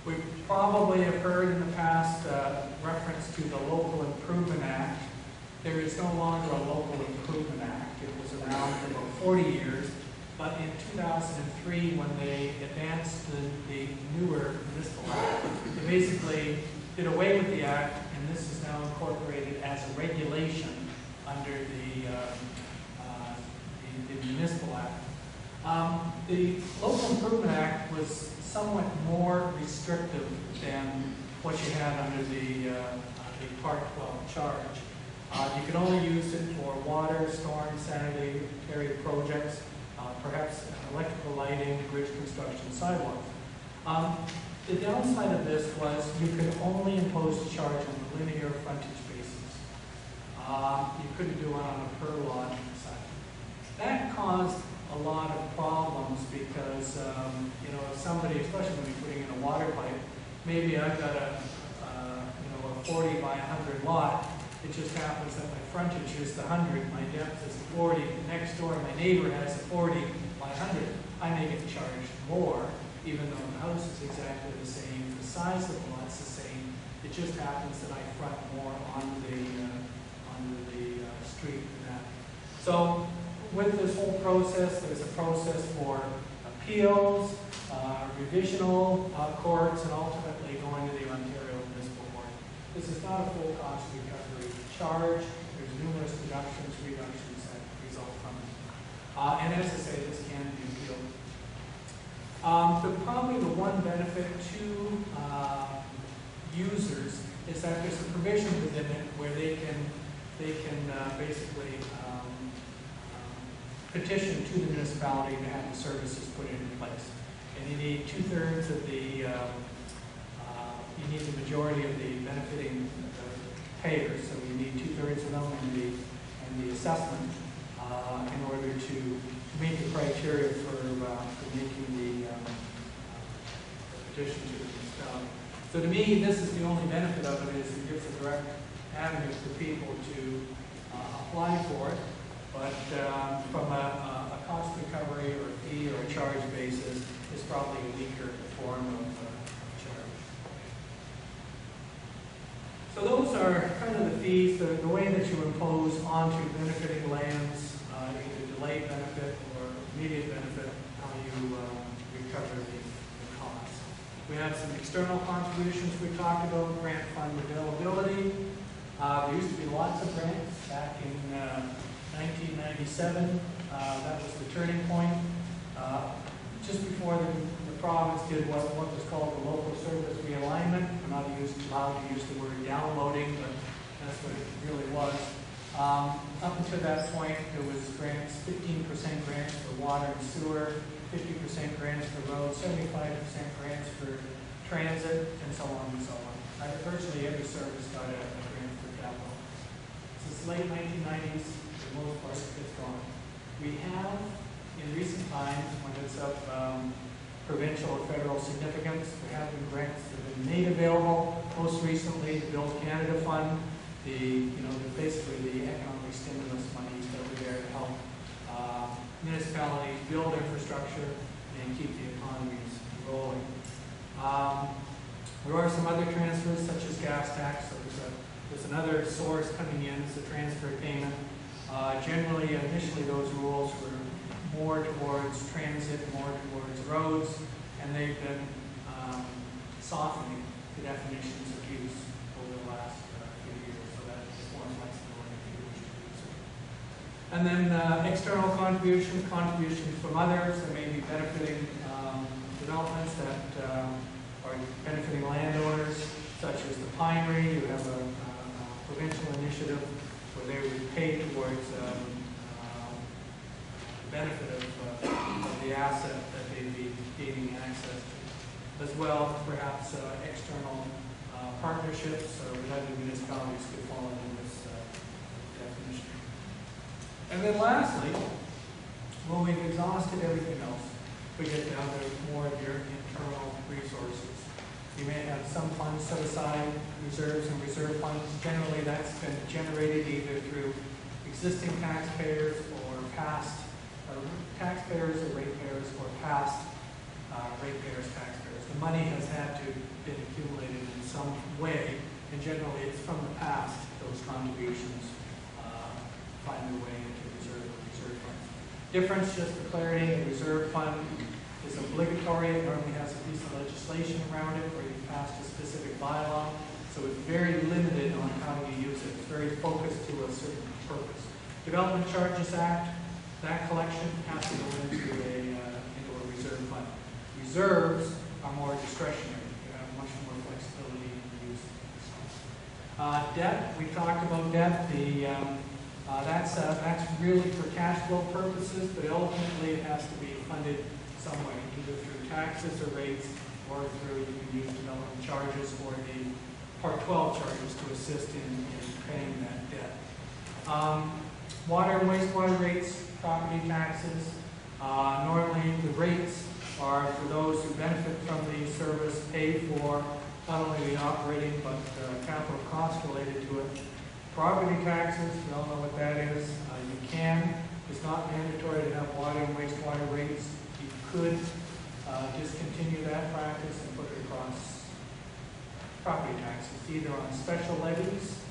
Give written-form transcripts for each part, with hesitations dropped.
We probably have heard in the past reference to the Local Improvement Act. There is no longer a Local Improvement Act. It was around for about 40 years, but in 2003, when they advanced the newer municipal act, they basically did away with the act, and this is now incorporated as a regulation under the municipal act. The Local Improvement Act was somewhat more restrictive than what you had under the Part 12 charge. You could only use it for water, storm, sanitary projects, perhaps electrical lighting, bridge construction, sidewalks. The downside of this was you could only impose a charge on a linear frontage basis. You couldn't do it on a per lot side. That caused a lot of problems because, you know, if somebody, especially when you're putting in a water pipe, maybe I've got a 40 by 100 lot. It just happens that my frontage is the 100, my depth is 40. Next door, my neighbor has a 40 by 100. I may get charged more, even though the house is exactly the same, the size of the lot's the same. It just happens that I front more onto the street than that. So with this whole process, there's a process for appeals, revisional courts, and ultimately going to the Ontario Municipal Court. This is not a full cost recovery charge. There's numerous deductions, reductions that result from it. And as I say, this can be appealed. Probably the one benefit to users is that there's a provision within it where they can basically petition to the municipality to have the services put in place. And you need 2/3 of the, you need the majority of the benefiting payers, so you need 2/3 of them in the assessment in order to meet the criteria for making the petition to the municipality. So to me, this is the only benefit of it, is it gives a direct avenue for people to apply for it. But from a cost recovery or fee or a charge basis, it's probably a weaker form of charge. So those are kind of the fees, the way that you impose onto benefiting lands, either delayed benefit or immediate benefit, how you recover the costs. We have some external contributions we talked about, grant fund availability. There used to be lots of grants back in 1997, that was the turning point. Just before the province did what was called the local service realignment. I'm not allowed to use the word downloading, but that's what it really was. Up until that point, there was grants, 15% grants for water and sewer, 50% grants for roads, 75% grants for transit, and so on and so on. Virtually every service got a grant for capital. Since the late 1990s, most part it's gone. We have, in recent times, when it's of provincial or federal significance, there have been grants that have been made available. Most recently, the Build Canada Fund, basically the economic stimulus monies that were there to help municipalities build infrastructure and keep the economies rolling. There are some other transfers, such as gas tax. So there's another source coming in, it's a transfer payment. Generally, initially those rules were more towards transit, more towards roads, and they've been softening the definitions of use over the last few years, so that is more flexibility for users. And then external contributions from others that may be benefiting developments that are benefiting landowners, such as the Pinery. You have a provincial initiative where they would pay towards the benefit of the asset that they'd be gaining access to. As well, perhaps external partnerships with other municipalities could fall into this definition. And then lastly, when we've exhausted everything else, we get down to more of your internal resources. You may have some funds set aside, reserves and reserve funds. Generally, that's been generated either through existing taxpayers or past taxpayers or ratepayers or past ratepayers, taxpayers. the money has had to been accumulated in some way, and generally it's from the past, those contributions find their way into reserve fund. Difference, just for clarity, a reserve fund is obligatory. It normally has a piece of legislation around it, or you passed a specific bylaw, so it's very limited on how you use it. It's very focused to a certain purpose. Development Charges Act, that collection has to go into a reserve fund. Reserves are more discretionary. You have much more flexibility in the use of this. Debt, we talked about debt. That's really for cash flow purposes, but ultimately it has to be funded some way, either through taxes or rates, or through, you can use development charges or the Part 12 charges to assist in paying that debt. Water and wastewater rates, property taxes. Normally the rates are for those who benefit from the service, pay for not only the operating but capital costs related to it. Property taxes, we all know what that is. It's not mandatory to have water and wastewater rates. You could discontinue that practice and put it across property taxes, either on special levies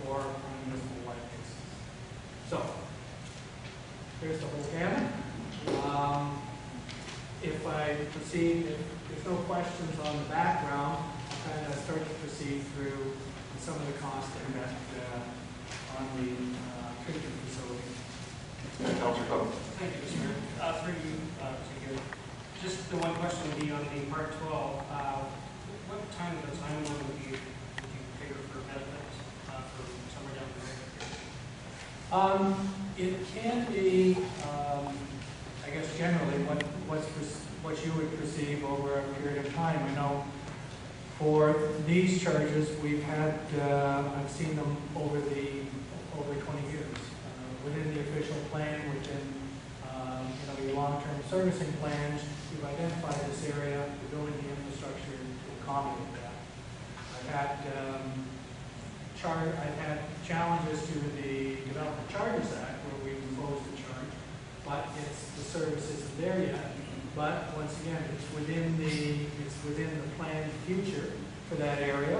or on a municipal wide basis. So, here's the whole gamut. If I proceed, if there's no questions on the background, I'll kind of start to proceed through some of the costs that on the treatment facility. Councilor Cook. Thank you, Mr. Mayor. Through you, just the one question would be on the Part 12. What time of the timeline would you figure for benefits for somewhere down the road? It can be, I guess, generally what you would perceive over a period of time. I know for these charges, we've had, I've seen them over 20 years. Within the official plan, within your long-term servicing plans, you've identified this area, you're building the infrastructure to accommodate that. I've had challenges to the Development Charges Act where we imposed a charge, but the service isn't there yet. But once again, it's within the planned future for that area,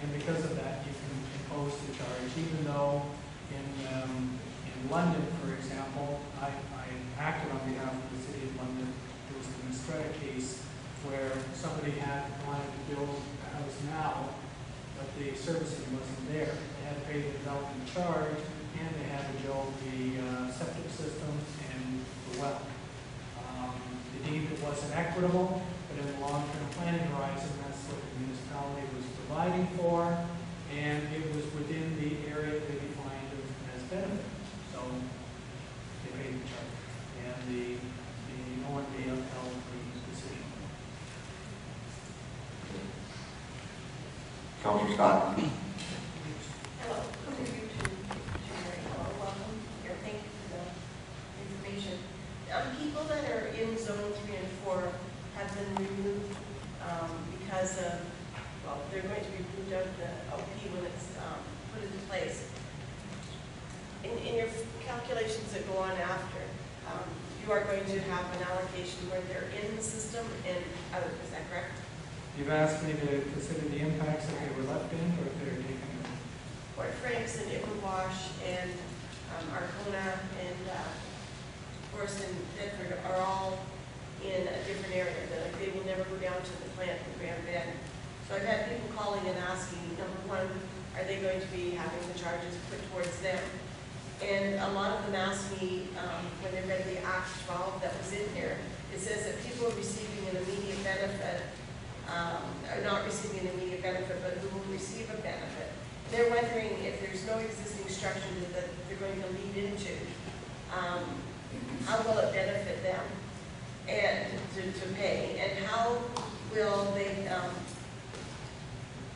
and because of that, you can impose the charge. Even though in London, for example, I acted on behalf of the City of London. There was the Mistretta case where somebody had wanted to build a house now, but the servicing wasn't there. They had to pay the development charge, and they had to build the septic system and the well. They deemed it wasn't equitable, but in the long-term planning horizon, that's what the municipality was providing for, and it was within the area they defined as benefit. So they paid the charge, and the OMB upheld the decision. Councilor Scott. Hello, good evening to hello, welcome here. Thank you for the information. People that are in zone 3 and 4 have been removed because of, well, they're going to be moved out of the OP when it's put into place. In your calculations that go on after, you are going to have an allocation where they're in the system and out. Is that correct? You've asked me to consider the impacts that they were left in, or if they were taken in. Fort Franks and Ipperwash and Arkona and Forest and Bedford are all in a different area. They will never go down to the plant in Grand Bend. So I've had people calling and asking, number one, are they going to be having the charges put towards them? And a lot of them asked me, when they read the Act 12 that was in here, it says that people receiving an immediate benefit are not receiving an immediate benefit, but who will receive a benefit. They're wondering if there's no existing structure that they're going to lead into, how will it benefit them and to pay, and how will they,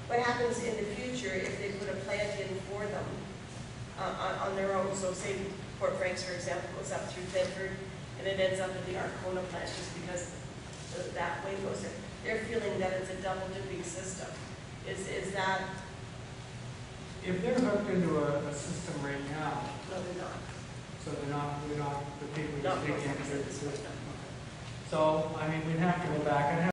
what happens in the future if they put a plant in for them on their own? So say Fort Franks, for example, goes up through Bedford and it ends up at the Arkona plant just because that way goes in. They're feeling that it's a double dipping system. Is that? If they're hooked into a system right now, No, they're not. so they're not the people who Not speak Fort Franks, into the it's system. not. So, I mean, we'd have to go back.